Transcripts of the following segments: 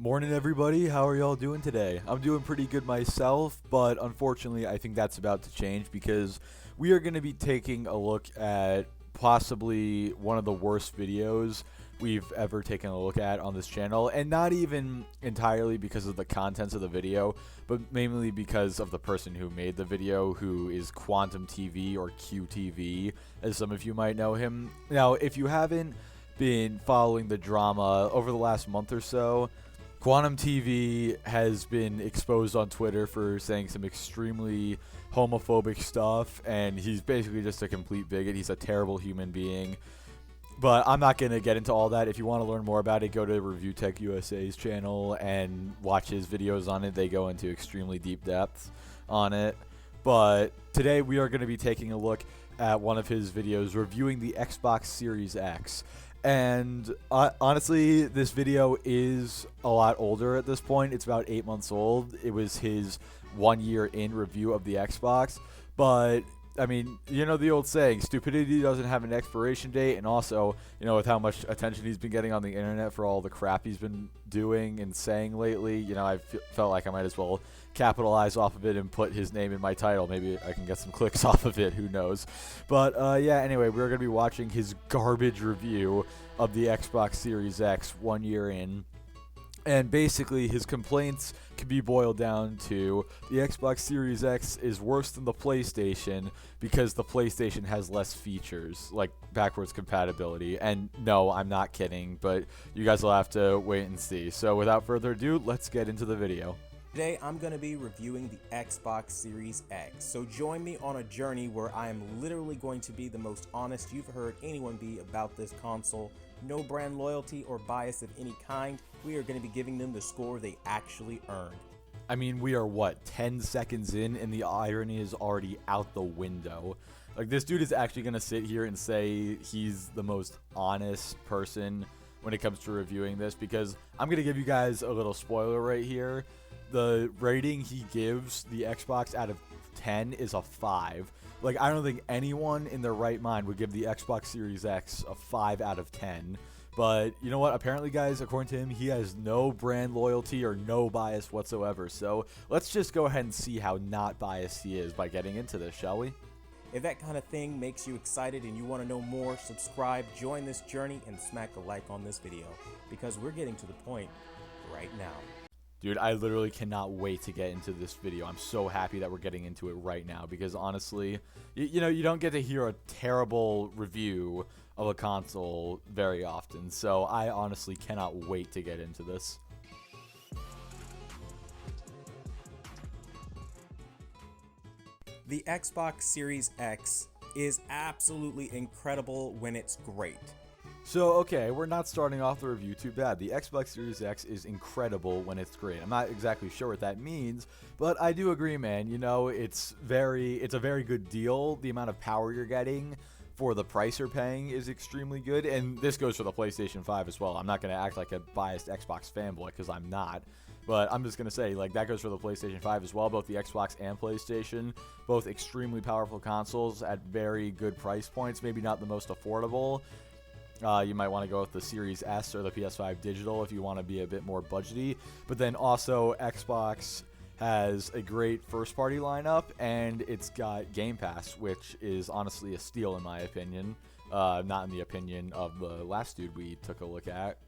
Morning, everybody. How are y'all doing today? I'm doing pretty good myself, but unfortunately, I think that's about to change because we are going to be taking a look at possibly one of the worst videos we've ever taken a look at on this channel, and not even entirely because of the contents of the video, but mainly because of the person who made the video, who is Quantum TV or QTV, as some of you might know him. Now, if you haven't been following the drama over the last month or so, Quantum TV has been exposed on Twitter for saying some extremely homophobic stuff, and he's basically just a complete bigot. He's a terrible human being. But I'm not going to get into all that. If you want to learn more about it, go to Review Tech USA's channel and watch his videos on it. They go into extremely deep depth on it. But today we are going to be taking a look at one of his videos reviewing the Xbox Series X. And honestly, this video is a lot older at this point. It's about 8 months old. It was his 1 year in review of the Xbox. But, I mean, you know the old saying, stupidity doesn't have an expiration date. And also, you know, with how much attention he's been getting on the internet for all the crap he's been doing and saying lately, you know, I felt like I might as well capitalize off of it and put his name in my title. Maybe I can get some clicks off of it, who knows. But yeah, anyway, we're going to be watching his garbage review of the Xbox Series X 1 year in. And basically, his complaints can be boiled down to the Xbox Series X is worse than the PlayStation because the PlayStation has less features, like backwards compatibility. And no, I'm not kidding, but you guys will have to wait and see. So without further ado, let's get into the video. Today, I'm going to be reviewing the Xbox Series X, so join me on a journey where I am literally going to be the most honest you've heard anyone be about this console. No brand loyalty or bias of any kind. We are going to be giving them the score they actually earned. I mean, we are, what, 10 seconds in, and the irony is already out the window. Like, this dude is actually going to sit here and say he's the most honest person when it comes to reviewing this, because I'm going to give you guys a little spoiler right here. The rating he gives the Xbox out of 10 is a 5. Like, I don't think anyone in their right mind would give the Xbox Series X a 5 out of 10. But you know what? Apparently, guys, according to him, he has no brand loyalty or no bias whatsoever. So let's just go ahead and see how not biased he is by getting into this, shall we? If that kind of thing makes you excited and you want to know more, subscribe, join this journey, and smack a like on this video, because we're getting to the point right now. Dude, I literally cannot wait to get into this video. I'm so happy that we're getting into it right now because honestly, you know, you don't get to hear a terrible review of a console very often. So I honestly cannot wait to get into this. The Xbox Series X is absolutely incredible when it's great. So, okay, we're not starting off the review too bad. The Xbox Series X is incredible when it's great. I'm not exactly sure what that means, but I do agree, man. You know, it's a very good deal. The amount of power you're getting for the price you're paying is extremely good, and this goes for the PlayStation 5 as well. I'm not going to act like a biased Xbox fanboy, because I'm not. But I'm just going to say, like, that goes for the PlayStation 5 as well. Both the Xbox and PlayStation, both extremely powerful consoles at very good price points. Maybe not the most affordable. You might want to go with the Series S or the PS5 digital if you want to be a bit more budgety. But then also Xbox has a great first-party lineup, and it's got Game Pass, which is honestly a steal in my opinion. Not in the opinion of the last dude we took a look at.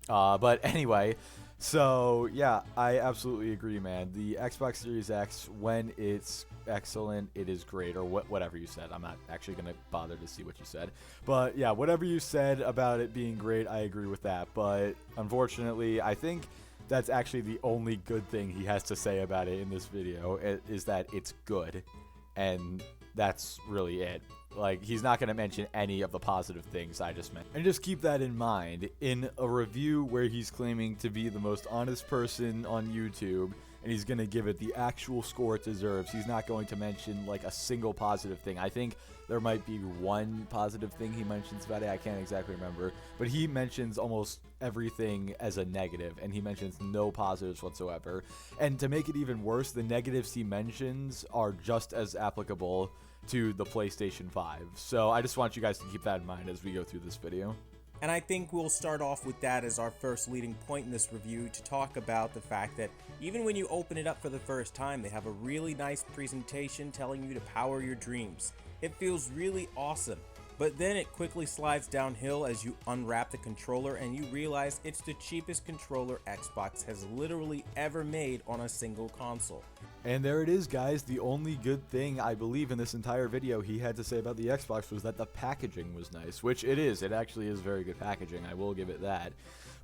But anyway, so yeah, I absolutely agree, man. The Xbox Series X, when it's excellent, it is great, or whatever you said. I'm not actually going to bother to see what you said. But yeah, whatever you said about it being great, I agree with that. But unfortunately, I think that's actually the only good thing he has to say about it in this video, is that it's good. And that's really it. Like, he's not going to mention any of the positive things I just mentioned. And just keep that in mind. In a review where he's claiming to be the most honest person on YouTube, and he's going to give it the actual score it deserves, he's not going to mention, like, a single positive thing. I think there might be one positive thing he mentions about it. I can't exactly remember. But he mentions almost everything as a negative, and he mentions no positives whatsoever. And to make it even worse, the negatives he mentions are just as applicable to the PlayStation 5. So I just want you guys to keep that in mind as we go through this video. And I think we'll start off with that as our first leading point in this review to talk about the fact that even when you open it up for the first time, they have a really nice presentation telling you to power your dreams. It feels really awesome. But then it quickly slides downhill as you unwrap the controller and you realize it's the cheapest controller Xbox has literally ever made on a single console. And there it is, guys. The only good thing I believe in this entire video he had to say about the Xbox was that the packaging was nice, which it is. It actually is very good packaging. I will give it that.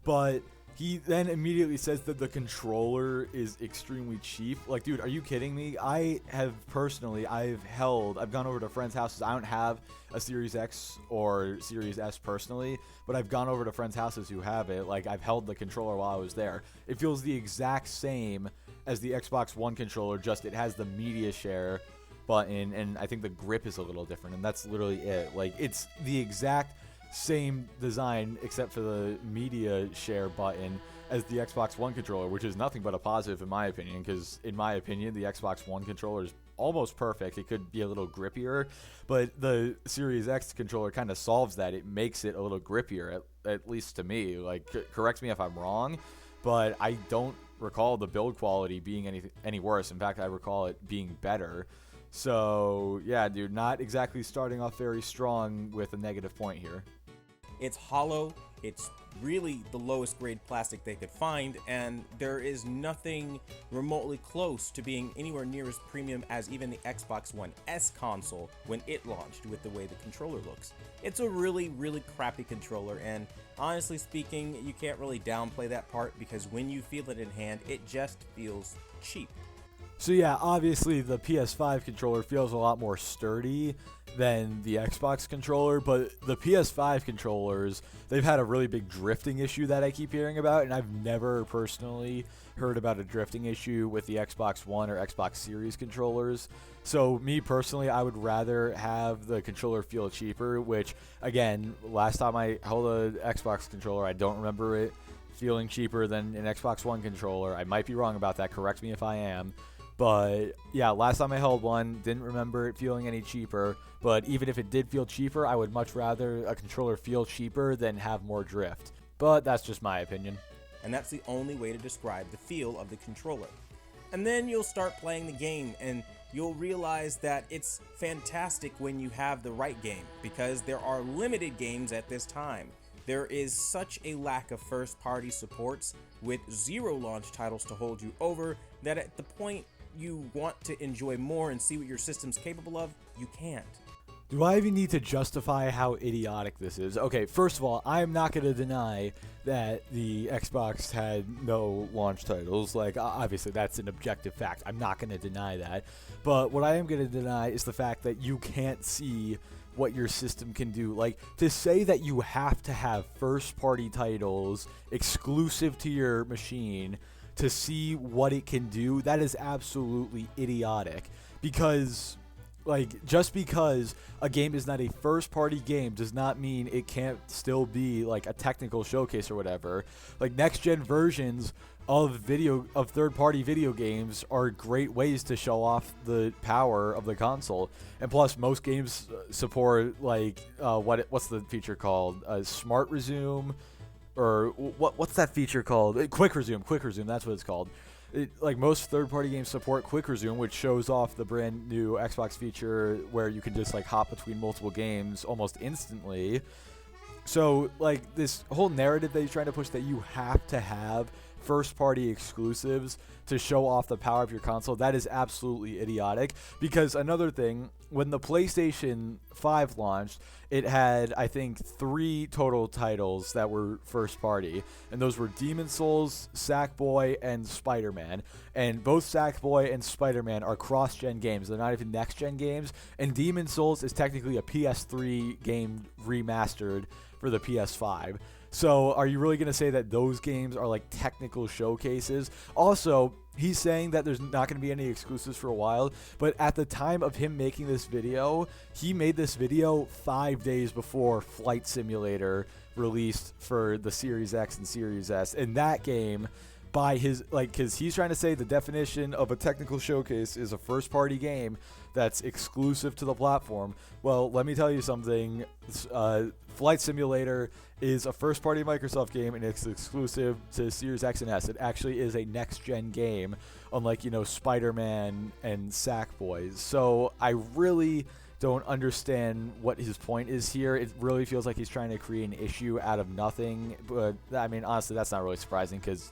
But he then immediately says that the controller is extremely cheap. Like, dude, are you kidding me? I've gone over to friends' houses. I don't have a Series X or Series S personally, but I've gone over to friends' houses who have it. Like, I've held the controller while I was there. It feels the exact same as the Xbox One controller, just it has the media share button, and I think the grip is a little different, and that's literally it. Like, it's the exact same design except for the media share button as the Xbox One controller, which is nothing but a positive in my opinion, because in my opinion the Xbox One controller is almost perfect. It could be a little grippier, but the Series X controller kind of solves that. It makes it a little grippier, at least to me. Like, correct me if I'm wrong, but I don't recall the build quality being any worse. In fact, I recall it being better. So yeah, dude, not exactly starting off very strong with a negative point here. It's hollow, it's really the lowest grade plastic they could find, and there is nothing remotely close to being anywhere near as premium as even the Xbox One S console when it launched with the way the controller looks. It's a really, really crappy controller, and honestly speaking, you can't really downplay that part because when you feel it in hand, it just feels cheap. So yeah, obviously the PS5 controller feels a lot more sturdy than the Xbox controller, but the PS5 controllers, they've had a really big drifting issue that I keep hearing about, and I've never personally heard about a drifting issue with the Xbox One or Xbox Series controllers. So me personally, I would rather have the controller feel cheaper, which again, last time I held an Xbox controller, I don't remember it feeling cheaper than an Xbox One controller. I might be wrong about that, correct me if I am. But yeah, last time I held one, didn't remember it feeling any cheaper. But even if it did feel cheaper, I would much rather a controller feel cheaper than have more drift. But that's just my opinion. And that's the only way to describe the feel of the controller. And then you'll start playing the game and you'll realize that it's fantastic when you have the right game, because there are limited games at this time. There is such a lack of first-party supports with 0 launch titles to hold you over that at the point you want to enjoy more and see what your system's capable of, you can't. Do I even need to justify how idiotic this is? Okay, first of all, I'm not going to deny that the Xbox had no launch titles. Like, obviously, that's an objective fact. I'm not going to deny that. But what I am going to deny is the fact that you can't see what your system can do. Like, to say that you have to have first-party titles exclusive to your machine to see what it can do, that is absolutely idiotic. Because, like, just because a game is not a first-party game does not mean it can't still be, like, a technical showcase or whatever. Like, next-gen versions of third-party video games are great ways to show off the power of the console. And plus, most games support, like, what's the feature called? Smart Resume? Or what's that feature called? Quick Resume, that's what it's called. Like, most third-party games support Quick Resume, which shows off the brand new Xbox feature where you can just, like, hop between multiple games almost instantly. So, like, this whole narrative that he's trying to push that you have to have first-party exclusives to show off the power of your console, that is absolutely idiotic. Because another thing, when the PlayStation 5 launched, it had, I think, 3 total titles that were first-party, and those were Demon's Souls, Sackboy, and Spider-Man. And both Sackboy and Spider-Man are cross-gen games. They're not even next-gen games, and Demon's Souls is technically a PS3 game remastered for the PS5. So are you really going to say that those games are like technical showcases? Also, he's saying that there's not going to be any exclusives for a while, but at the time of him making this video, he made this video 5 days before Flight Simulator released for the Series X and Series S. And that game by his, like, because he's trying to say the definition of a technical showcase is a first-party game that's exclusive to the platform. Well, let me tell you something. Flight Simulator is a first-party Microsoft game, and it's exclusive to Series X and S. It actually is a next-gen game, unlike, Spider-Man and Sackboy. So I really don't understand what his point is here. It really feels like he's trying to create an issue out of nothing. But, I mean, honestly, that's not really surprising because,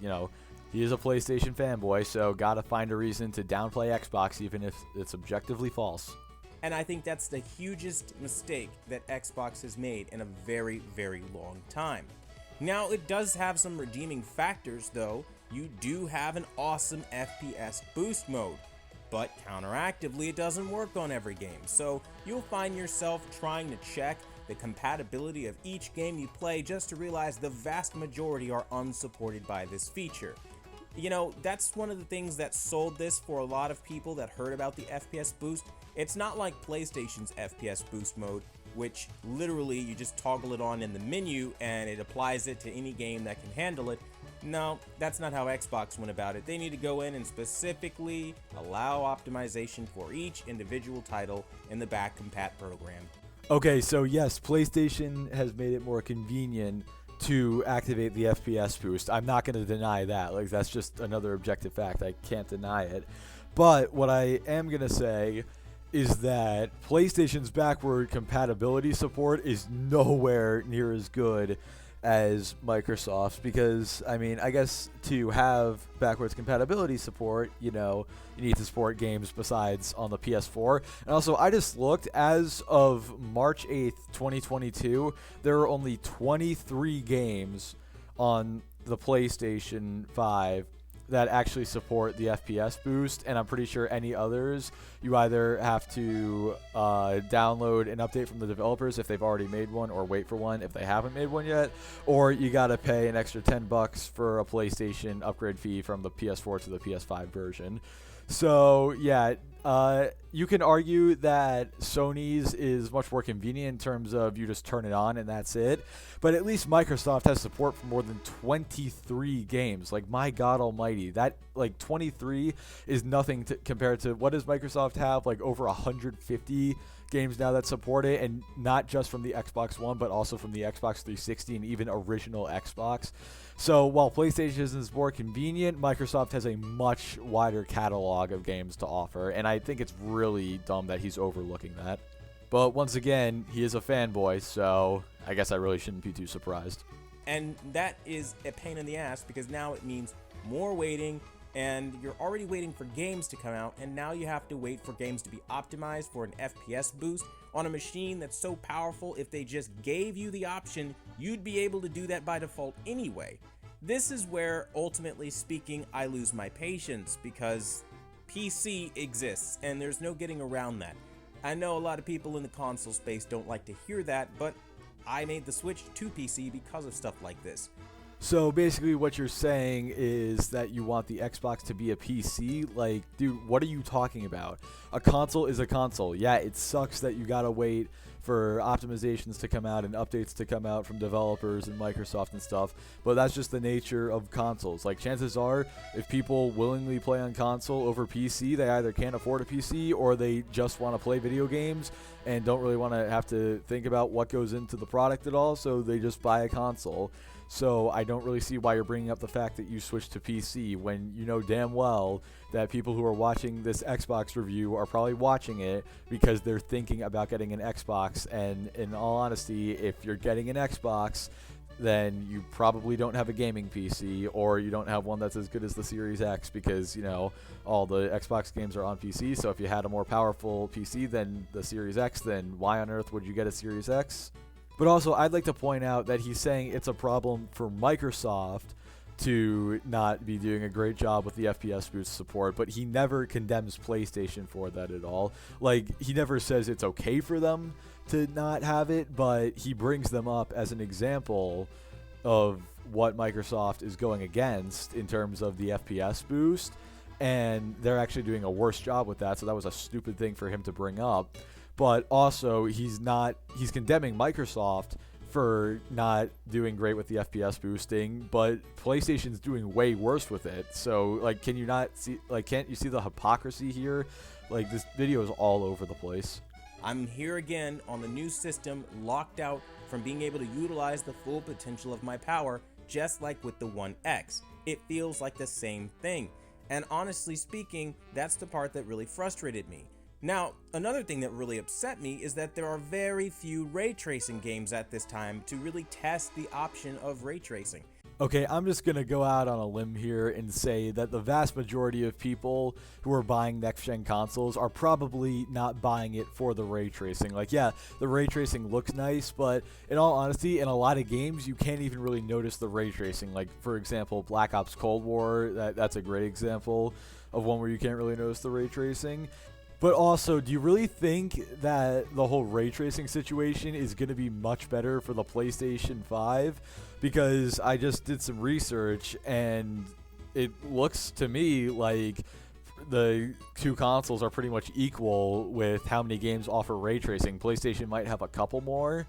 he is a PlayStation fanboy, so gotta find a reason to downplay Xbox even if it's objectively false. And I think that's the hugest mistake that Xbox has made in a very, very long time. Now, it does have some redeeming factors, though. You do have an awesome FPS boost mode, but counteractively, it doesn't work on every game. So you'll find yourself trying to check the compatibility of each game you play just to realize the vast majority are unsupported by this feature. That's one of the things that sold this for a lot of people that heard about the FPS boost. It's not like PlayStation's FPS boost mode, which literally you just toggle it on in the menu and it applies it to any game that can handle it. No, that's not how Xbox went about it. They need to go in and specifically allow optimization for each individual title in the back compat program. Okay, so yes, PlayStation has made it more convenient to activate the FPS boost. I'm not going to deny that. Like, that's just another objective fact. I can't deny it. But what I am going to say is that PlayStation's backward compatibility support is nowhere near as good as Microsoft's, because, I mean, I guess to have backwards compatibility support, you need to support games besides on the PS4. And also, I just looked, as of March 8th, 2022, there are only 23 games on the PlayStation 5 that actually support the FPS boost, and I'm pretty sure any others, you either have to download an update from the developers if they've already made one, or wait for one if they haven't made one yet, or you gotta pay an extra $10 for a PlayStation upgrade fee from the PS4 to the PS5 version. So yeah, you can argue that Sony's is much more convenient in terms of you just turn it on and that's it. But at least Microsoft has support for more than 23 games. Like, my God almighty, that, 23 is nothing compared to, what does Microsoft have? Like, over 150 games now that support it, and not just from the Xbox One, but also from the Xbox 360 and even original Xbox. So while PlayStation is more convenient, Microsoft has a much wider catalog of games to offer, and I think it's really dumb that he's overlooking that. But once again, he is a fanboy, so I guess I really shouldn't be too surprised. And that is a pain in the ass, because now it means more waiting, and you're already waiting for games to come out, and now you have to wait for games to be optimized for an FPS boost on a machine that's so powerful. If they just gave you the option, you'd be able to do that by default anyway. This is where, ultimately speaking, I lose my patience, because PC exists, and there's no getting around that. I know a lot of people in the console space don't like to hear that, but I made the switch to PC because of stuff like this. So basically what you're saying is that you want the Xbox to be a PC? Like, dude, what are you talking about? A console is a console. Yeah, it sucks that you gotta wait for optimizations to come out and updates to come out from developers and Microsoft and stuff, but that's just the nature of consoles. Like, chances are, if people willingly play on console over PC, they either can't afford a PC or they just want to play video games and don't really want to have to think about what goes into the product at all, so they just buy a console. So I don't really see why you're bringing up the fact that you switched to PC when you know damn well that people who are watching this Xbox review are probably watching it because they're thinking about getting an Xbox. And in all honesty, if you're getting an Xbox, then you probably don't have a gaming PC, or you don't have one that's as good as the Series X, because, all the Xbox games are on PC. So if you had a more powerful PC than the Series X, then why on earth would you get a Series X? But also, I'd like to point out that he's saying it's a problem for Microsoft to not be doing a great job with the FPS boost support, but he never condemns PlayStation for that at all. Like, he never says it's okay for them to not have it, but he brings them up as an example of what Microsoft is going against in terms of the FPS boost, and they're actually doing a worse job with that, so that was a stupid thing for him to bring up. But also, he's condemning Microsoft for not doing great with the FPS boosting, but PlayStation's doing way worse with it. So like, can you not see, like, can't you see the hypocrisy here? Like, this video is all over the place. I'm here again on the new system, locked out from being able to utilize the full potential of my power, just like with the One X. It feels like the same thing. And honestly speaking, that's the part that really frustrated me. Now, another thing that really upset me is that there are very few ray tracing games at this time to really test the option of ray tracing. Okay, I'm just going to go out on a limb here and say that the vast majority of people who are buying next-gen consoles are probably not buying it for the ray tracing. Like, yeah, the ray tracing looks nice, but in all honesty, in a lot of games, you can't even really notice the ray tracing. Like, for example, Black Ops Cold War, that's a great example of one where you can't really notice the ray tracing. But also, do you really think that the whole ray tracing situation is going to be much better for the PlayStation 5? Because I just did some research, and it looks to me like the two consoles are pretty much equal with how many games offer ray tracing. PlayStation might have a couple more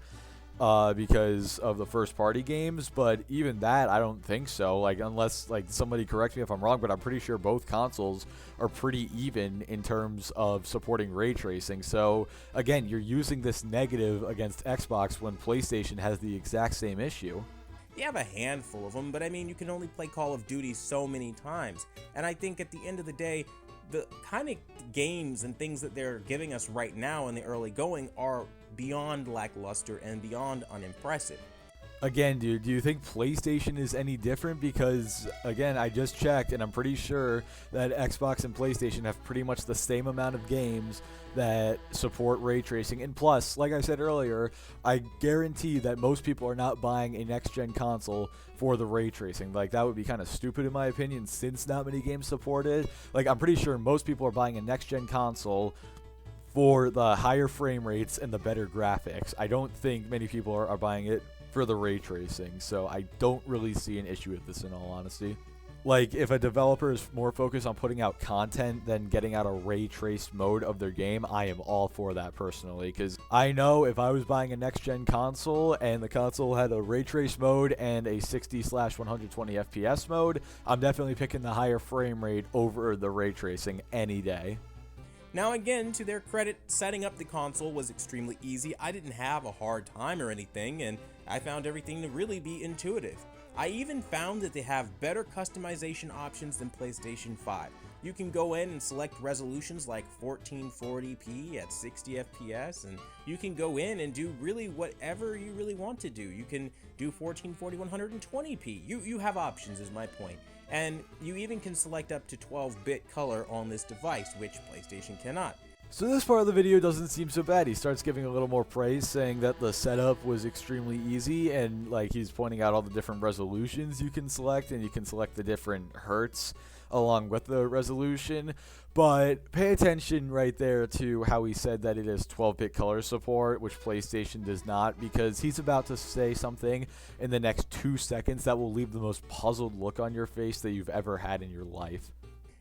because of the first-party games, but even that, I don't think so. Like, unless, like, somebody correct me if I'm wrong, but I'm pretty sure both consoles are pretty even in terms of supporting ray tracing. So, again, you're using this negative against Xbox when PlayStation has the exact same issue. You have a handful of them, but I mean, you can only play Call of Duty so many times. And I think at the end of the day, the kind of games and things that they're giving us right now in the early going are beyond lackluster and beyond unimpressive. Again, dude, do you think PlayStation is any different? Because, again, I just checked, and I'm pretty sure that Xbox and PlayStation have pretty much the same amount of games that support ray tracing. And plus, like I said earlier, I guarantee that most people are not buying a next-gen console for the ray tracing. Like, that would be kind of stupid in my opinion, since not many games support it. Like, I'm pretty sure most people are buying a next-gen console for the higher frame rates and the better graphics. I don't think many people are buying it for the ray tracing, so I don't really see an issue with this in all honesty. Like, if a developer is more focused on putting out content than getting out a ray traced mode of their game, I am all for that personally, because I know if I was buying a next-gen console and the console had a ray trace mode and a 60/120 FPS mode, I'm definitely picking the higher frame rate over the ray tracing any day. Now again, to their credit, setting up the console was extremely easy. I didn't have a hard time or anything, and I found everything to really be intuitive. I even found that they have better customization options than PlayStation 5. You can go in and select resolutions like 1440p at 60 FPS, and you can go in and do really whatever you really want to do. You can do 1440 120p. You have options is my point. And you even can select up to 12-bit color on this device, which PlayStation cannot. So this part of the video doesn't seem so bad. He starts giving a little more praise, saying that the setup was extremely easy, and like he's pointing out all the different resolutions you can select, and you can select the different hertz along with the resolution. But pay attention right there to how he said that it is 12-bit color support, which PlayStation does not, because he's about to say something in the next 2 seconds that will leave the most puzzled look on your face that you've ever had in your life.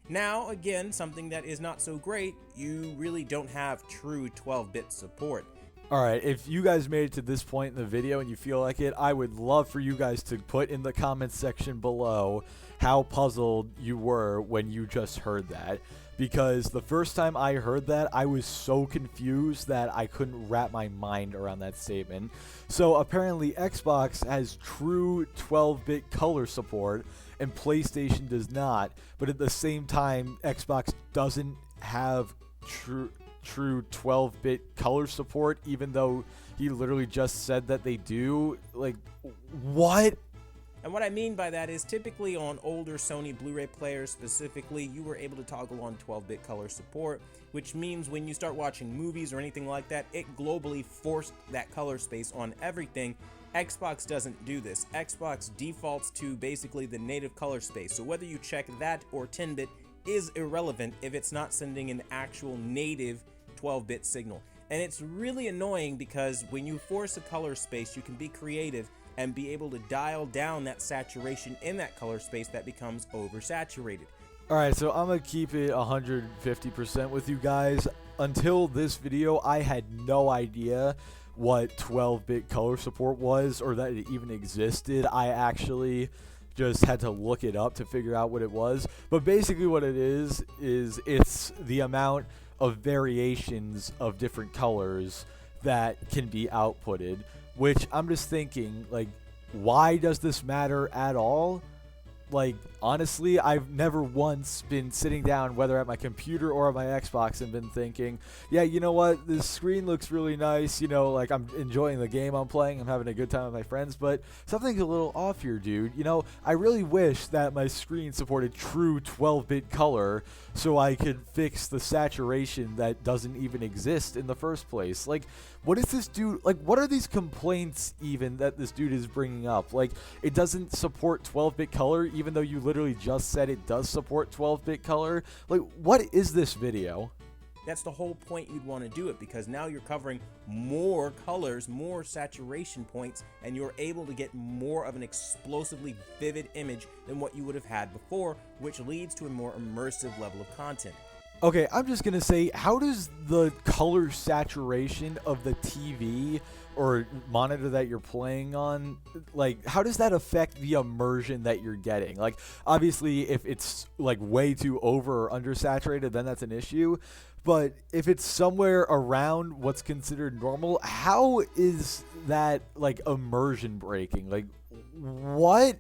Now, again, something that is not so great, you really don't have true 12-bit support. Alright, if you guys made it to this point in the video and you feel like it, I would love for you guys to put in the comments section below how puzzled you were when you just heard that. Because the first time I heard that, I was so confused that I couldn't wrap my mind around that statement. So apparently Xbox has true 12-bit color support and PlayStation does not, but at the same time Xbox doesn't have true 12-bit color support, even though he literally just said that they do. Like, what? And what I mean by that is typically on older Sony Blu-ray players specifically, you were able to toggle on 12-bit color support, which means when you start watching movies or anything like that, it globally forced that color space on everything. Xbox doesn't do this. Xbox defaults to basically the native color space, so whether you check that or 10-bit is irrelevant if it's not sending an actual native 12-bit signal. And it's really annoying because when you force a color space, you can be creative and be able to dial down that saturation in that color space that becomes oversaturated. Alright, so I'm going to keep it 150% with you guys. Until this video, I had no idea what 12-bit color support was or that it even existed. I actually just had to look it up to figure out what it was. But basically what it is it's the amount of variations of different colors that can be outputted, which I'm just thinking, like, why does this matter at all? Like, honestly, I've never once been sitting down, whether at my computer or at my Xbox, and been thinking, yeah, you know what, this screen looks really nice, you know, like, I'm enjoying the game I'm playing, I'm having a good time with my friends, but something's a little off here, dude. You know, I really wish that my screen supported true 12-bit color so I could fix the saturation that doesn't even exist in the first place. Like, what is this dude, like, what are these complaints even that this dude is bringing up? Like, it doesn't support 12-bit color, even though you literally just said it does support 12-bit color. Like, what is this video? That's the whole point you'd want to do it, because now you're covering more colors, more saturation points, and you're able to get more of an explosively vivid image than what you would have had before, which leads to a more immersive level of content. Okay, I'm just going to say, how does the color saturation of the TV or monitor that you're playing on, like, how does that affect the immersion that you're getting? Like, obviously, if it's, like, way too over or undersaturated, then that's an issue. But if it's somewhere around what's considered normal, how is that, like, immersion breaking? Like, what?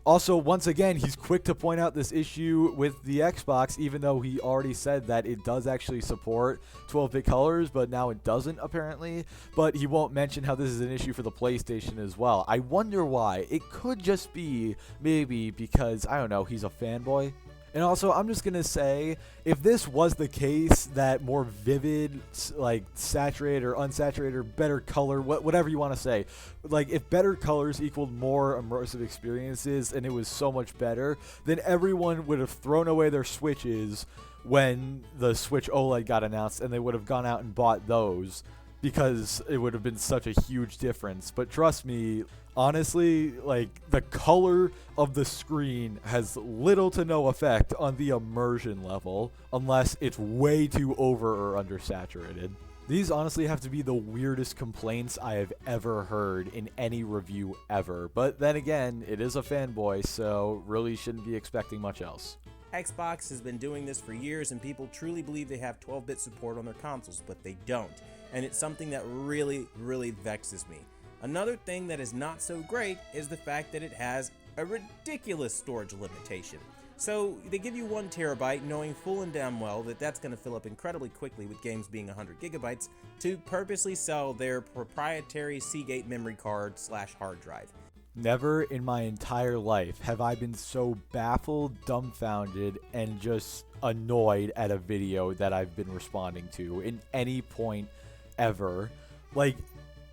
Also, once again, he's quick to point out this issue with the Xbox, even though he already said that it does actually support 12-bit colors, but now it doesn't, apparently. But he won't mention how this is an issue for the PlayStation as well. I wonder why. It could just be, maybe, because, I don't know, he's a fanboy. And also, I'm just going to say, if this was the case, that more vivid, like, saturated or unsaturated or better color, whatever you want to say, like, if better colors equaled more immersive experiences and it was so much better, then everyone would have thrown away their Switches when the Switch OLED got announced, and they would have gone out and bought those, because it would have been such a huge difference. But trust me, honestly, like, the color of the screen has little to no effect on the immersion level unless it's way too over or undersaturated. These honestly have to be the weirdest complaints I have ever heard in any review ever. But then again, it is a fanboy, so really shouldn't be expecting much else. Xbox has been doing this for years, and people truly believe they have 12-bit support on their consoles, but they don't. And it's something that really, really vexes me. Another thing that is not so great is the fact that it has a ridiculous storage limitation. So they give you 1 terabyte, knowing full and damn well that that's going to fill up incredibly quickly with games being 100 gigabytes, to purposely sell their proprietary Seagate memory card / hard drive. Never in my entire life have I been so baffled, dumbfounded, and just annoyed at a video that I've been responding to in any point ever. Like,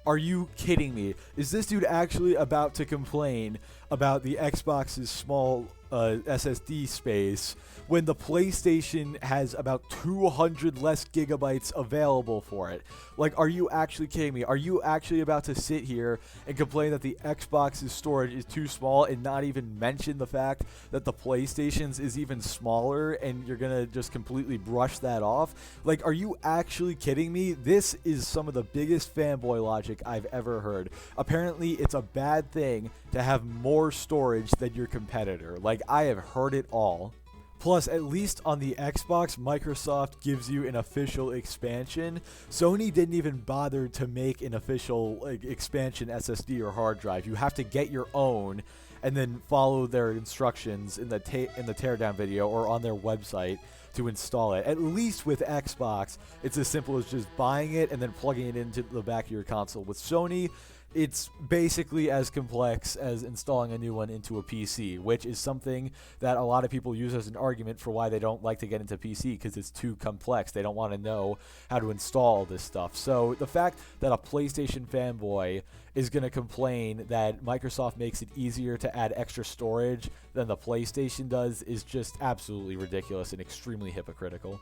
are you kidding me? Is this dude actually about to complain about the Xbox's small SSD space when the PlayStation has about 200 less gigabytes available for it? Like, are you actually kidding me? Are you actually about to sit here and complain that the Xbox's storage is too small and not even mention the fact that the PlayStation's is even smaller, and you're gonna just completely brush that off? Like, are you actually kidding me? This is some of the biggest fanboy logic I've ever heard. Apparently, it's a bad thing to have more storage than your competitor. Like, I have heard it all. Plus, at least on the Xbox, Microsoft gives you an official expansion. Sony didn't even bother to make an official, like, expansion SSD or hard drive. You have to get your own and then follow their instructions in the teardown video or on their website to install it. At least with Xbox, it's as simple as just buying it and then plugging it into the back of your console. With Sony, it's basically as complex as installing a new one into a PC, which is something that a lot of people use as an argument for why they don't like to get into PC, because it's too complex. They don't want to know how to install this stuff. So the fact that a PlayStation fanboy is going to complain that Microsoft makes it easier to add extra storage than the PlayStation does is just absolutely ridiculous and extremely hypocritical.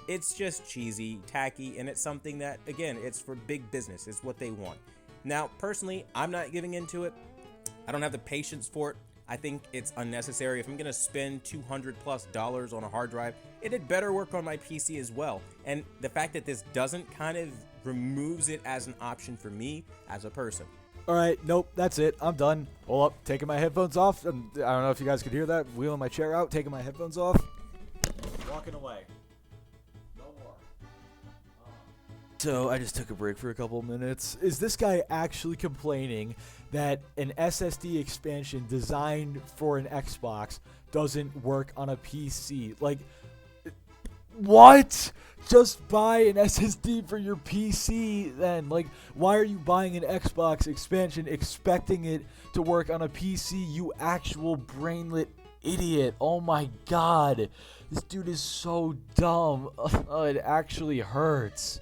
It's just cheesy, tacky, and it's something that, again, it's for big business. It's what they want. Now, personally, I'm not giving into it. I don't have the patience for it. I think it's unnecessary. If I'm gonna spend $200+ on a hard drive, it had better work on my PC as well. And the fact that this doesn't kind of removes it as an option for me as a person. All right, nope, that's it. I'm done. Hold up, taking my headphones off. And I don't know if you guys could hear that. Wheeling my chair out, taking my headphones off, walking away. No more. So I just took a break for a couple minutes. Is this guy actually complaining that an SSD expansion designed for an Xbox doesn't work on a PC? Like, what? Just buy an SSD for your PC then. Like, why are you buying an Xbox expansion expecting it to work on a PC, you actual brainlet idiot? Oh my god. This dude is so dumb. It actually hurts.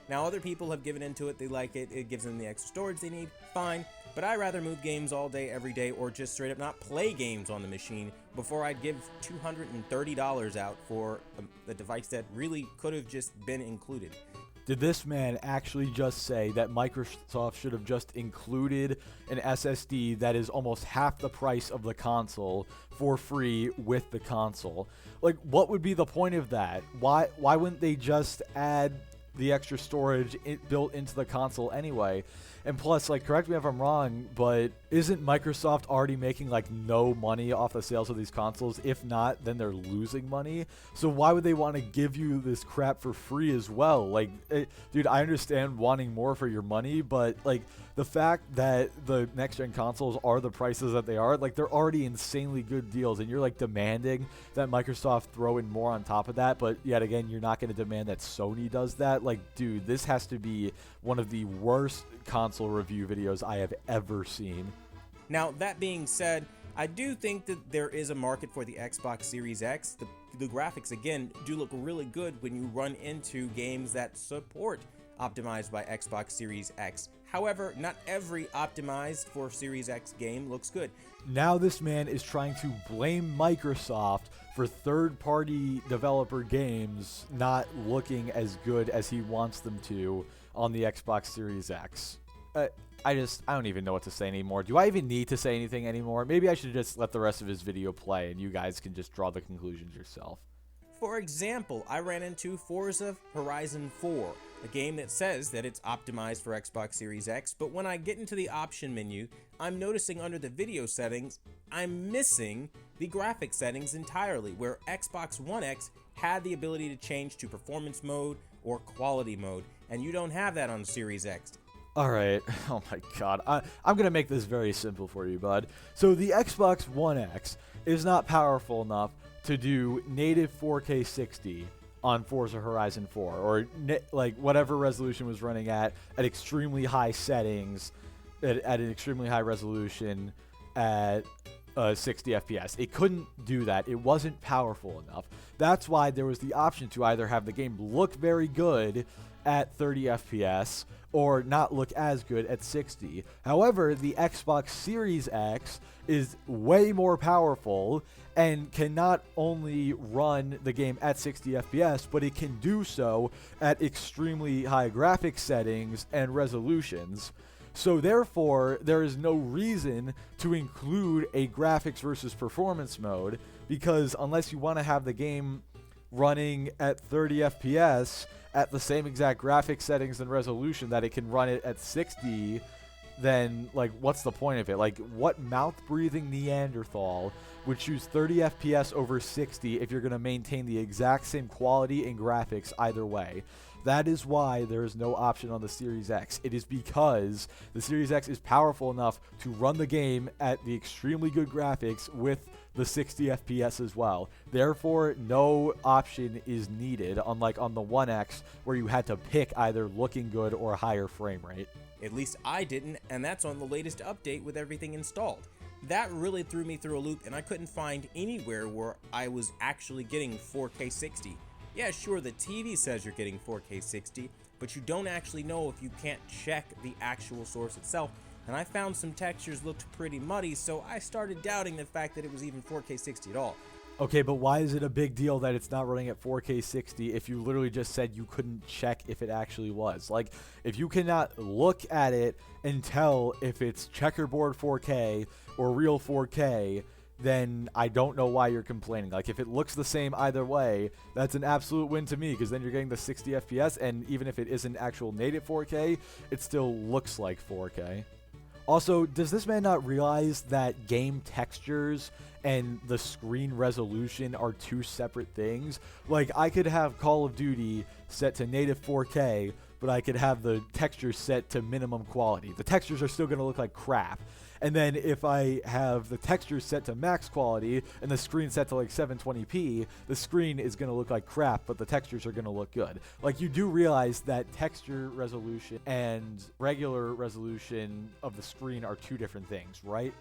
Now, other people have given into it. They like it. It gives them the extra storage they need. Fine. But I'd rather move games all day, every day, or just straight up not play games on the machine before I'd give $230 out for a device that really could have just been included. Did this man actually just say that Microsoft should have just included an SSD that is almost half the price of the console for free with the console? Like, what would be the point of that? Why wouldn't they just add the extra storage built into the console anyway? And plus, like, correct me if I'm wrong, but isn't Microsoft already making, like, no money off the sales of these consoles? If not, then they're losing money. So why would they want to give you this crap for free as well? Like, dude, I understand wanting more for your money, but, like, the fact that the next-gen consoles are the prices that they are, like, they're already insanely good deals, and you're, like, demanding that Microsoft throw in more on top of that, but yet again, you're not going to demand that Sony does that. Like, dude, this has to be one of the worst console review videos I have ever seen. Now, that being said, I do think that there is a market for the Xbox Series X. The graphics, again, do look really good when you run into games that support optimized by Xbox Series X. However, not every optimized for Series X game looks good. Now this man is trying to blame Microsoft for third-party developer games not looking as good as he wants them to on the Xbox Series X. I don't even know what to say anymore. Do I even need to say anything anymore? Maybe I should just let the rest of his video play and you guys can just draw the conclusions yourself. For example, I ran into Forza Horizon 4, a game that says that it's optimized for Xbox Series X, but when I get into the option menu, I'm noticing under the video settings, I'm missing the graphics settings entirely, where Xbox One X had the ability to change to performance mode or quality mode, and you don't have that on Series X. Alright, oh my god, I'm going to make this very simple for you, bud. So the Xbox One X is not powerful enough to do native 4K 60 on Forza Horizon 4, or like whatever resolution was running at extremely high settings, at an extremely high resolution at 60 FPS. It couldn't do that. It wasn't powerful enough. That's why there was the option to either have the game look very good at 30 FPS or not look as good at 60. However, the Xbox Series X is way more powerful and can not only run the game at 60 FPS, but it can do so at extremely high graphics settings and resolutions. So therefore, there is no reason to include a graphics versus performance mode, because unless you want to have the game running at 30 FPS at the same exact graphics settings and resolution that it can run it at 60, then, like, what's the point of it? Like, what mouth-breathing Neanderthal would choose 30 FPS over 60 if you're going to maintain the exact same quality and graphics either way? That is why there is no option on the Series X. It is because the Series X is powerful enough to run the game at the extremely good graphics with the 60 FPS as well. Therefore, no option is needed, unlike on the One X, where you had to pick either looking good or higher frame rate. At least I didn't, and that's on the latest update with everything installed. That really threw me through a loop, and I couldn't find anywhere where I was actually getting 4K 60. Yeah, sure, the TV says you're getting 4K 60, but you don't actually know if you can't check the actual source itself, and I found some textures looked pretty muddy, so I started doubting the fact that it was even 4K 60 at all. Okay, but why is it a big deal that it's not running at 4K 60 if you literally just said you couldn't check if it actually was? Like, if you cannot look at it and tell if it's checkerboard 4K or real 4K, then I don't know why you're complaining. Like, if it looks the same either way, that's an absolute win to me, because then you're getting the 60 FPS, and even if it isn't actual native 4K, it still looks like 4K. Also, does this man not realize that game textures and the screen resolution are two separate things? Like, I could have Call of Duty set to native 4K, but I could have the textures set to minimum quality. The textures are still going to look like crap. And then if I have the textures set to max quality and the screen set to like 720p, the screen is going to look like crap, but the textures are going to look good. Like, you do realize that texture resolution and regular resolution of the screen are two different things, right?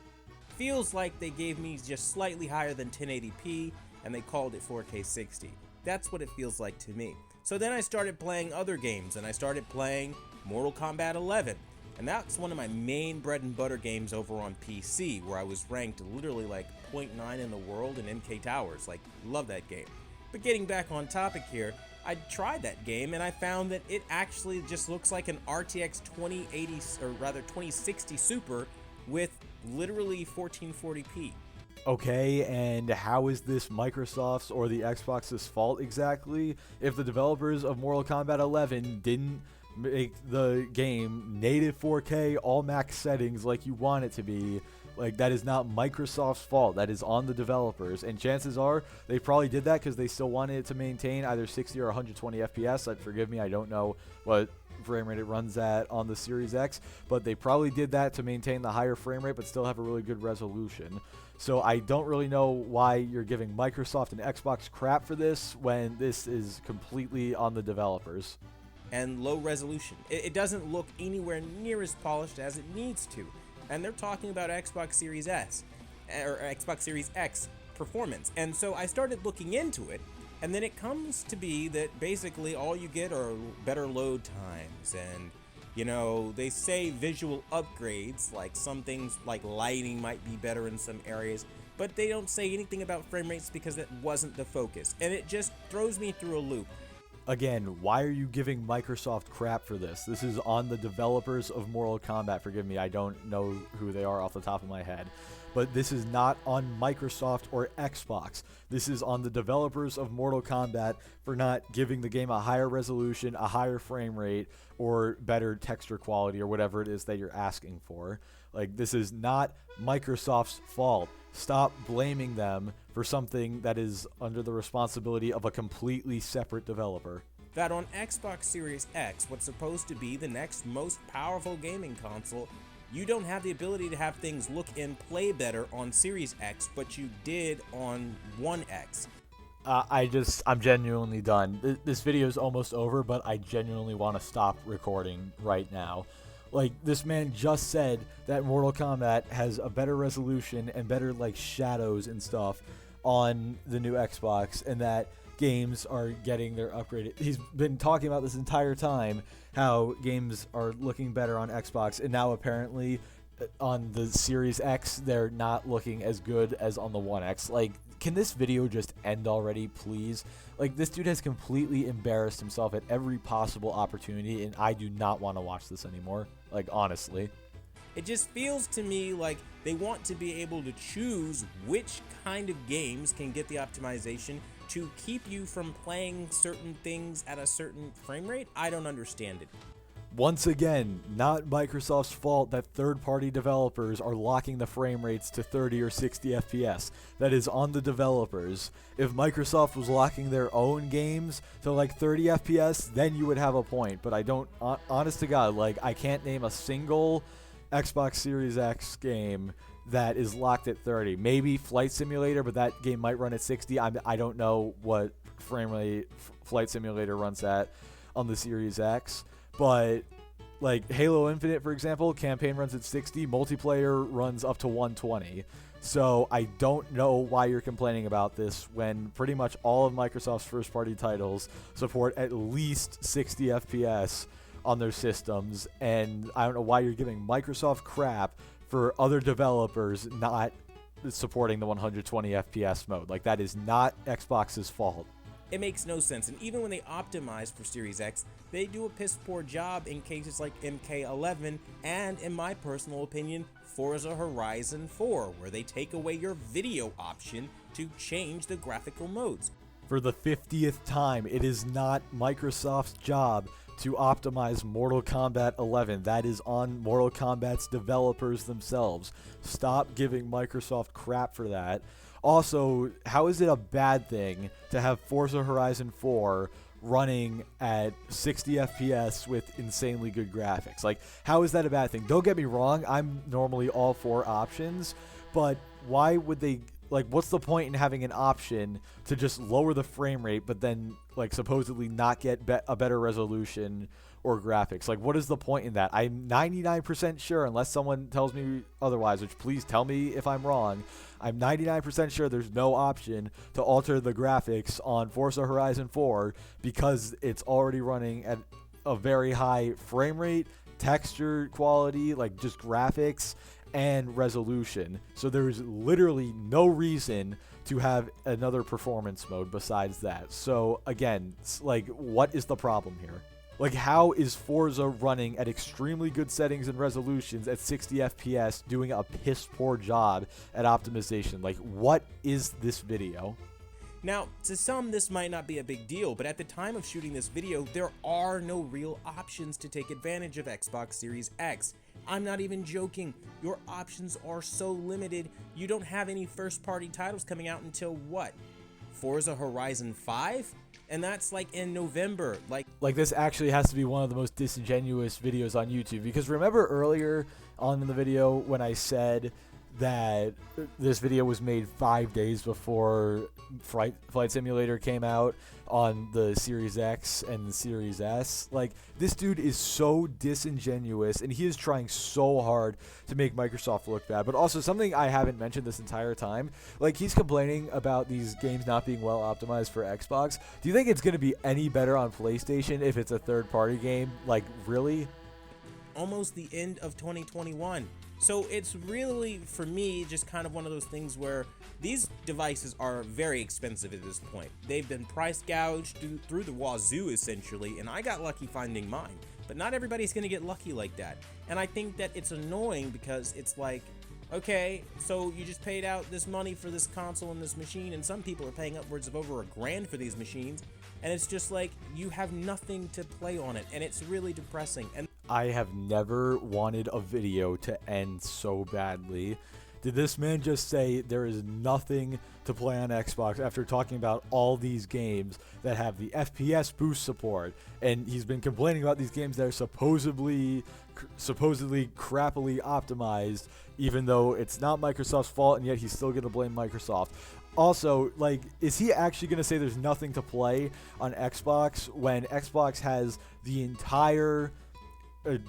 Feels like they gave me just slightly higher than 1080p and they called it 4K 60. That's what it feels like to me. So then I started playing other games, and I started playing Mortal Kombat 11. And that's one of my main bread and butter games over on PC, where I was ranked literally like 0.9 in the world in MK Towers. Like, love that game. But getting back on topic here, I tried that game and I found that it actually just looks like an RTX 2080, or rather 2060 Super with literally 1440p. Okay, and how is this Microsoft's or the Xbox's fault exactly? If the developers of Mortal Kombat 11 didn't make the game native 4K, all max settings like you want it to be, like, that is not Microsoft's fault. That is on the developers, and chances are they probably did that because they still wanted it to maintain either 60 or 120 FPS. Forgive me, I don't know what frame rate it runs at on the Series X, but they probably did that to maintain the higher frame rate but still have a really good resolution. So I don't really know why you're giving Microsoft and Xbox crap for this when this is completely on the developers. And low resolution. It doesn't look anywhere near as polished as it needs to. And they're talking about Xbox Series S, or Xbox Series X performance. And so I started looking into it, and then it comes to be that basically all you get are better load times, and, you know, they say visual upgrades, like some things like lighting might be better in some areas, but they don't say anything about frame rates because that wasn't the focus. And it just throws me through a loop. Again, why are you giving Microsoft crap for this? This is on the developers of Mortal Kombat. Forgive me, I don't know who they are off the top of my head. But this is not on Microsoft or Xbox. This is on the developers of Mortal Kombat for not giving the game a higher resolution, a higher frame rate, or better texture quality, or whatever it is that you're asking for. Like, this is not Microsoft's fault. Stop blaming them for something that is under the responsibility of a completely separate developer. That on Xbox Series X, what's supposed to be the next most powerful gaming console, you don't have the ability to have things look and play better on Series X, but you did on One X. I'm genuinely done. This video is almost over, but I genuinely want to stop recording right now. Like, this man just said that Mortal Kombat has a better resolution and better, like, shadows and stuff on the new Xbox, and that games are getting their upgraded. He's been talking about this entire time, how games are looking better on Xbox, and now apparently on the Series X, they're not looking as good as on the One X. Like, can this video just end already, please? Like, this dude has completely embarrassed himself at every possible opportunity, and I do not want to watch this anymore. Like, honestly. It just feels to me like they want to be able to choose which kind of games can get the optimization to keep you from playing certain things at a certain frame rate. I don't understand it. Once again, not Microsoft's fault that third-party developers are locking the frame rates to 30 or 60 FPS. That is on the developers. If Microsoft was locking their own games to like 30 FPS, then you would have a point. But I don't, honest to God, like, I can't name a single Xbox Series X game that is locked at 30. Maybe Flight Simulator, but that game might run at 60. I don't know what frame rate Flight Simulator runs at on the Series X. But, like, Halo Infinite, for example, campaign runs at 60, multiplayer runs up to 120. So I don't know why you're complaining about this when pretty much all of Microsoft's first-party titles support at least 60 FPS on their systems, and I don't know why you're giving Microsoft crap for other developers not supporting the 120 FPS mode. Like, that is not Xbox's fault. It makes no sense, and even when they optimize for Series X, they do a piss poor job in cases like MK11 and, in my personal opinion, Forza Horizon 4, where they take away your video option to change the graphical modes. For the 50th time, it is not Microsoft's job to optimize Mortal Kombat 11. That is on Mortal Kombat's developers themselves. Stop giving Microsoft crap for that. Also, how is it a bad thing to have Forza Horizon 4 running at 60 FPS with insanely good graphics? Like, how is that a bad thing? Don't get me wrong, I'm normally all for options, but why would they, like, what's the point in having an option to just lower the frame rate but then, like, supposedly not get a better resolution or graphics? Like, what is the point in that? I'm 99% sure, unless someone tells me otherwise, which please tell me if I'm wrong, I'm 99% sure there's no option to alter the graphics on Forza Horizon 4 because it's already running at a very high frame rate, texture quality, like just graphics and resolution. So there's literally no reason to have another performance mode besides that. So again, like, what is the problem here? Like, how is Forza running at extremely good settings and resolutions at 60 FPS doing a piss poor job at optimization? Like, what is this video? Now, to some, this might not be a big deal, but at the time of shooting this video, there are no real options to take advantage of Xbox Series X. I'm not even joking. Your options are so limited, you don't have any first-party titles coming out until what? Forza Horizon 5? And that's like in November. Like, this actually has to be one of the most disingenuous videos on YouTube, because remember earlier on in the video when I said that this video was made 5 days before Flight Simulator came out on the Series X and the Series S? Like, this dude is so disingenuous, and he is trying so hard to make Microsoft look bad. But also, something I haven't mentioned this entire time, like, he's complaining about these games not being well optimized for Xbox. Do you think it's going to be any better on PlayStation if it's a third-party game? Like, really? Almost the end of 2021. So it's really, for me, just kind of one of those things where these devices are very expensive at this point. They've been price gouged through the wazoo, essentially, and I got lucky finding mine. But not everybody's going to get lucky like that. And I think that it's annoying because it's like, okay, so you just paid out this money for this console and this machine, and some people are paying upwards of over $1,000 for these machines, and it's just like, you have nothing to play on it, and it's really depressing. And I have never wanted a video to end so badly. Did this man just say there is nothing to play on Xbox after talking about all these games that have the FPS boost support? And he's been complaining about these games that are supposedly crappily optimized, even though it's not Microsoft's fault, and yet he's still going to blame Microsoft. Also, like, is he actually going to say there's nothing to play on Xbox when Xbox has the entire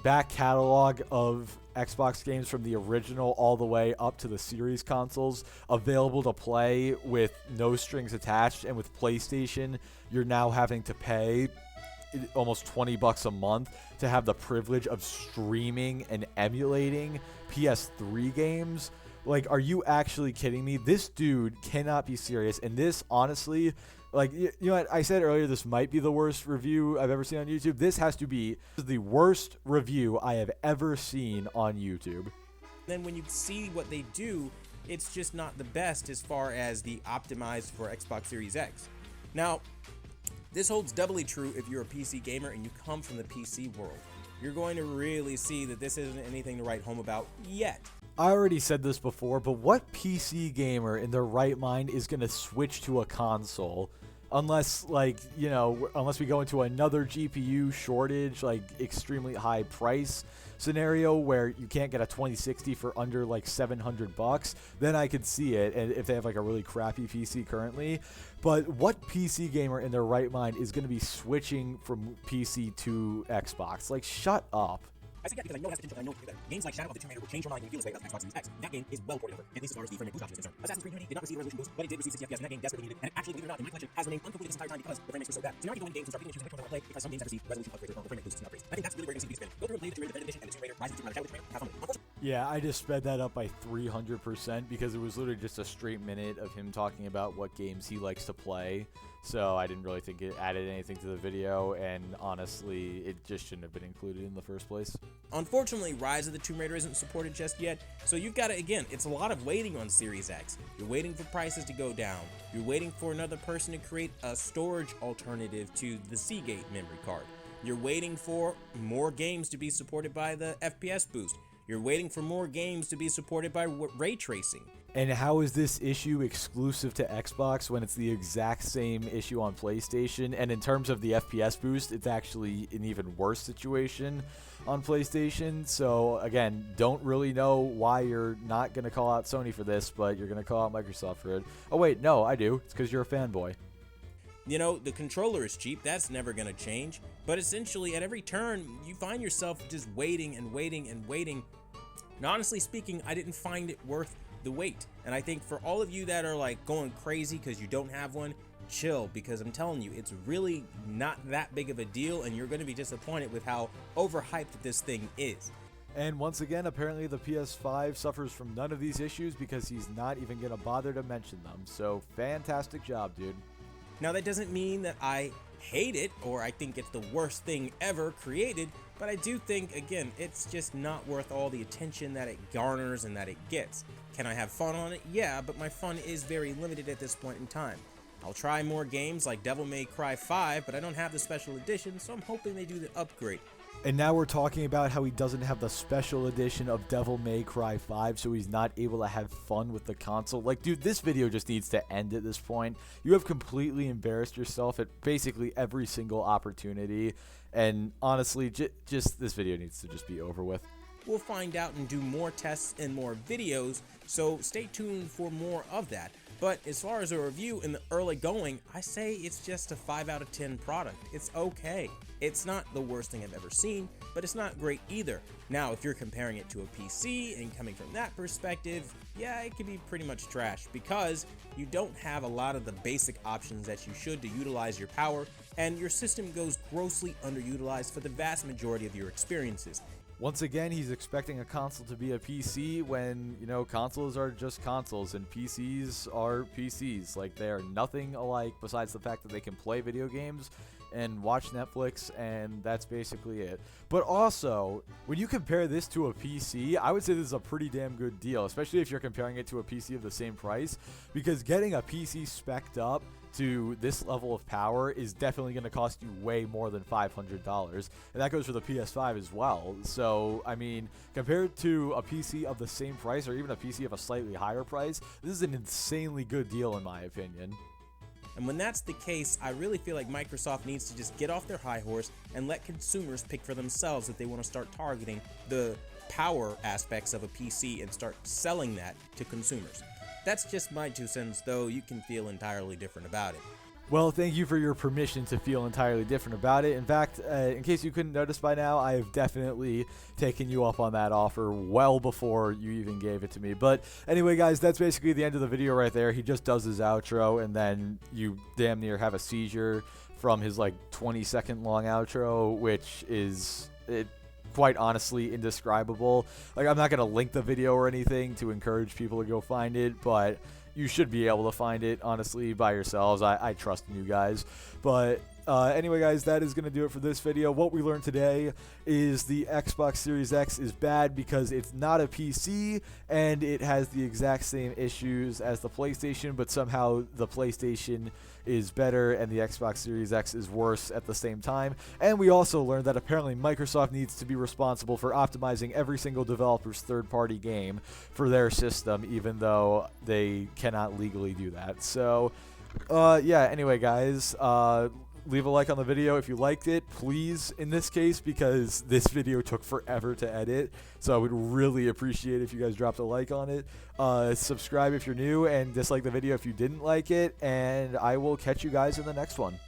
back catalog of Xbox games from the original all the way up to the Series consoles available to play with no strings attached? And with PlayStation, you're now having to pay almost $20 a month to have the privilege of streaming and emulating PS3 games. Like, are you actually kidding me? This dude cannot be serious. And this, honestly, like, you know what? I said earlier this might be the worst review I've ever seen on YouTube. This has to be the worst review I have ever seen on YouTube. then when you see what they do, it's just not the best as far as the optimized for Xbox Series X. Now, this holds doubly true if you're a PC gamer and you come from the PC world. You're going to really see that this isn't anything to write home about yet. I already said this before, but what PC gamer in their right mind is going to switch to a console? Unless, like, you know, unless we go into another GPU shortage, like, extremely high price scenario where you can't get a 2060 for under, like, $700, then I could see it, and if they have, like, a really crappy PC currently. But what PC gamer in their right mind is going to be switching from PC to Xbox? Like, shut up. I say that because I know it has potential, and I know it better. Games like Shadow of the Tomb Raider will change your mind when you feel this way about Xbox Series X. That game is well ported over, at least as far as the frame rate boost option is concerned. Assassin's Creed Unity did not receive a resolution boost, but it did receive 60 FPS, and that game desperately needed it. And actually, believe it or not, in my collection has remained uncompleted this entire time because the frame rates were so bad. So now I can go in games and start picking and choosing which one I want to play because some games have received resolution upgrades or frame rate boosts and upgrades. I think that's really where you're going to see the spin. Go through and play the Tomb Raider Definitive Edition and the Tomb Raider Rise of the Tomb Raider, have fun with it. Yeah, I just sped that up by 300% because it was literally just a straight minute of him talking about what games he likes to play. So I didn't really think it added anything to the video, and honestly, it just shouldn't have been included in the first place. Unfortunately, Rise of the Tomb Raider isn't supported just yet, so you've got to, again, it's a lot of waiting on Series X. You're waiting for prices to go down. You're waiting for another person to create a storage alternative to the Seagate memory card. You're waiting for more games to be supported by the FPS boost. You're waiting for more games to be supported by ray tracing. And how is this issue exclusive to Xbox when it's the exact same issue on PlayStation? And in terms of the FPS boost, it's actually an even worse situation on PlayStation. So again, don't really know why you're not going to call out Sony for this, but you're going to call out Microsoft for it. Oh wait, no, I do. It's because you're a fanboy. You know, the controller is cheap, that's never going to change, but essentially at every turn, you find yourself just waiting and waiting and waiting. And honestly speaking, I didn't find it worth the wait. And I think for all of you that are like going crazy because you don't have one, chill, because I'm telling you, it's really not that big of a deal, and you're going to be disappointed with how overhyped this thing is. And once again, apparently the PS5 suffers from none of these issues because he's not even going to bother to mention them. So fantastic job, dude. Now, that doesn't mean that I hate it or I think it's the worst thing ever created, but I do think, again, it's just not worth all the attention that it garners and that it gets. Can I have fun on it? Yeah, but my fun is very limited at this point in time. I'll try more games like Devil May Cry 5, but I don't have the special edition, so I'm hoping they do the upgrade. And now we're talking about how he doesn't have the special edition of Devil May Cry 5, so he's not able to have fun with the console. Like, dude, this video just needs to end at this point. You have completely embarrassed yourself at basically every single opportunity. And honestly, just this video needs to just be over with. We'll find out and do more tests and more videos, so stay tuned for more of that. But as far as a review in the early going, I say it's just a 5 out of 10 product. It's okay. It's not the worst thing I've ever seen, but it's not great either. Now, if you're comparing it to a PC and coming from that perspective, yeah, it can be pretty much trash because you don't have a lot of the basic options that you should to utilize your power, and your system goes grossly underutilized for the vast majority of your experiences. Once again, he's expecting a console to be a PC when, you know, consoles are just consoles and PCs are PCs. Like, they are nothing alike besides the fact that they can play video games and watch Netflix, and that's basically it. But also, when you compare this to a PC, I would say this is a pretty damn good deal, especially if you're comparing it to a PC of the same price, because getting a PC spec'd up to this level of power is definitely going to cost you way more than $500, and that goes for the PS5 as well. So, I mean, compared to a PC of the same price or even a PC of a slightly higher price, this is an insanely good deal in my opinion. And when that's the case, I really feel like Microsoft needs to just get off their high horse and let consumers pick for themselves if they want to start targeting the power aspects of a PC and start selling that to consumers. That's just my 2 cents, though you can feel entirely different about it. Well, thank you for your permission to feel entirely different about it. In fact, in case you couldn't notice by now, I have definitely taken you up on that offer well before you even gave it to me. But anyway, guys, that's basically the end of the video right there. He just does his outro, and then you damn near have a seizure from his, like, 20-second long outro, which is quite honestly indescribable. Like, I'm not going to link the video or anything to encourage people to go find it, but you should be able to find it, honestly, by yourselves. I trust in you guys. But anyway, guys, that is going to do it for this video. What we learned today is the Xbox Series X is bad because it's not a PC, and it has the exact same issues as the PlayStation, but somehow the PlayStation is better and the Xbox Series X is worse at the same time. And we also learned that apparently Microsoft needs to be responsible for optimizing every single developer's third-party game for their system, even though they cannot legally do that. So, yeah, anyway, guys, leave a like on the video if you liked it, please, in this case, because this video took forever to edit, so I would really appreciate if you guys dropped a like on it. Subscribe if you're new, and dislike the video if you didn't like it, and I will catch you guys in the next one.